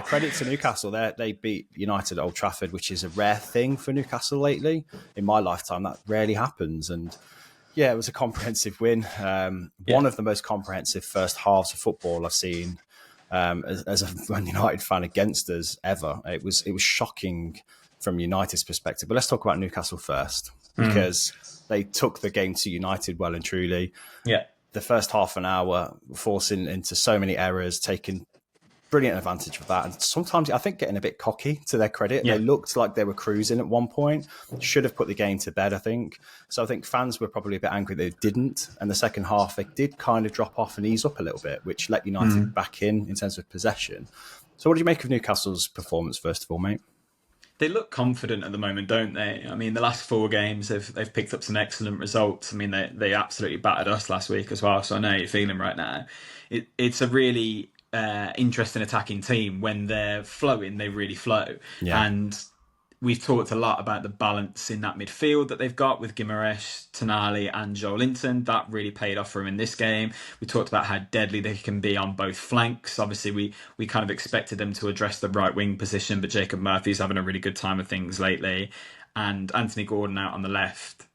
credit to Newcastle. They beat United at Old Trafford, which is a rare thing for Newcastle lately. In my lifetime, that rarely happens. And yeah, it was a comprehensive win. One of the most comprehensive first halves of football I've seen as a Man United fan against us ever. It was shocking from United's perspective. But let's talk about Newcastle first, because they took the game to United well and truly. Yeah. The first half an hour, forcing into so many errors, taking brilliant advantage of that. And sometimes I think getting a bit cocky, to their credit. They looked like they were cruising at one point. Should have put the game to bed, I think. So I think fans were probably a bit angry they didn't. And the second half, they did kind of drop off and ease up a little bit, which let United back in terms of possession. So what do you make of Newcastle's performance, first of all, mate? They look confident at the moment, don't they? I mean, the last 4 games, they've picked up some excellent results. I mean, they absolutely battered us last week as well, so I know you're feeling right now. It's a really interesting attacking team. When they're flowing, they really flow. Yeah. And we've talked a lot about the balance in that midfield that they've got with Guimaraes, Tonali and Joelinton. That really paid off for him in this game. We talked about how deadly they can be on both flanks. Obviously, we kind of expected them to address the right wing position, but Jacob Murphy's having a really good time of things lately. And Anthony Gordon out on the left,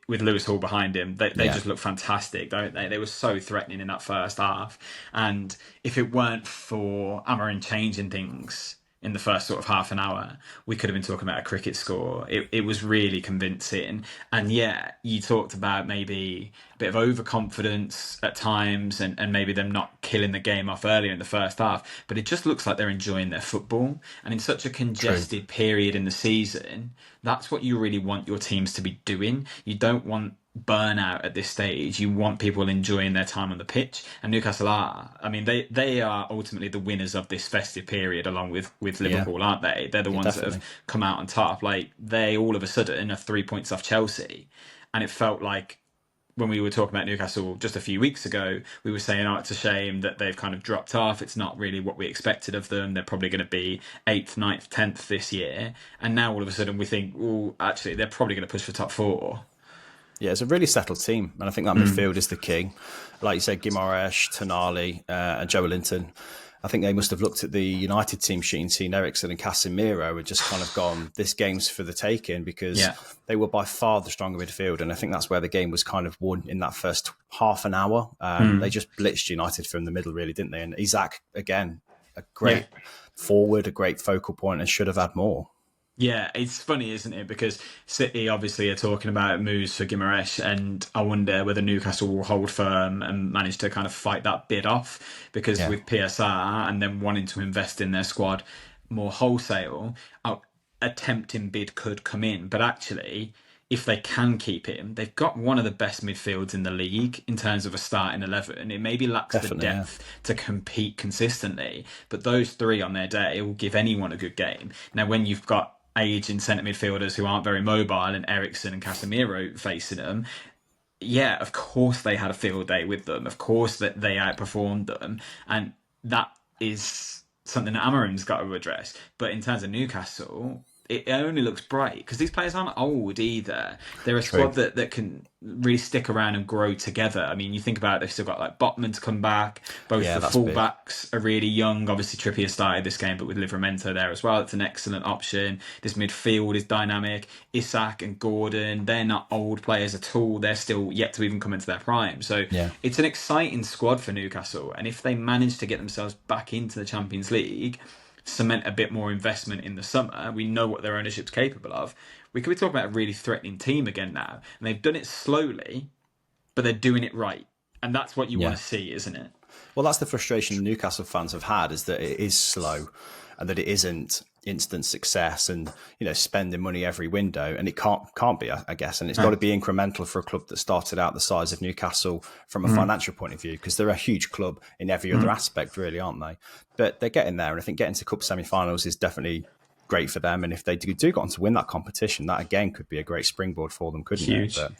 with Lewis Hall behind him, they just look fantastic, don't they? They were so threatening in that first half. And if it weren't for Amarin changing things in the first sort of half an hour, we could have been talking about a cricket score. It was really convincing. And yeah, you talked about maybe a bit of overconfidence at times and maybe them not killing the game off earlier in the first half, but it just looks like they're enjoying their football. And in such a congested period in the season, that's what you really want your teams to be doing. You don't want burnout at this stage. You want people enjoying their time on the pitch, and Newcastle are. I mean, they are ultimately the winners of this festive period, along with Liverpool, aren't they? They're the ones that have come out on top. Like, they all of a sudden are 3 points off Chelsea, and it felt like when we were talking about Newcastle just a few weeks ago, we were saying, it's a shame that they've kind of dropped off. It's not really what we expected of them. They're probably going to be 8th, 9th, 10th this year. And now all of a sudden we think, actually, they're probably going to push for top 4. Yeah, it's a really settled team, and I think that midfield is the key. Like you said, Guimaraes, Tonali, and Joelinton. I think they must have looked at the United team sheet and seen Eriksen and Casemiro and just kind of gone, this game's for the taking, because they were by far the stronger midfield, and I think that's where the game was kind of won in that first half an hour. They just blitzed United from the middle, really, didn't they? And Isak, again, a great forward, a great focal point, and should have had more. Yeah, it's funny, isn't it? Because City obviously are talking about moves for Guimaraes, and I wonder whether Newcastle will hold firm and manage to kind of fight that bid off. Because with PSR and then wanting to invest in their squad more wholesale, a tempting bid could come in. But actually, if they can keep him, they've got one of the best midfields in the league in terms of a starting 11. It maybe lacks the depth to compete consistently, but those 3 on their day will give anyone a good game. Now, when you've got aging centre midfielders who aren't very mobile and Eriksen and Casemiro facing them, of course they had a field day with them. Of course that they outperformed them. And that is something that Amarin's got to address. But in terms of Newcastle, it only looks bright because these players aren't old either. They're a squad that can really stick around and grow together. I mean, you think about it, they've still got like Botman to come back. Both the fullbacks are really young. Obviously, Trippier started this game, but with Livramento there as well, it's an excellent option. This midfield is dynamic. Isak and Gordon, they're not old players at all. They're still yet to even come into their prime. So it's an exciting squad for Newcastle. And if they manage to get themselves back into the Champions League, cement a bit more investment in the summer, we know what their ownership's capable of, we could be talking about a really threatening team again now. And they've done it slowly, but they're doing it right. And that's what you want to see, isn't it? Well, that's the frustration Newcastle fans have had, is that it is slow and that it isn't instant success and, spending money every window. And it can't be, I guess. And it's got to be incremental for a club that started out the size of Newcastle from a financial point of view, because they're a huge club in every other aspect, really, aren't they? But they're getting there. And I think getting to cup semi-finals is definitely great for them. And if they do go on to win that competition, that again could be a great springboard for them, couldn't it? But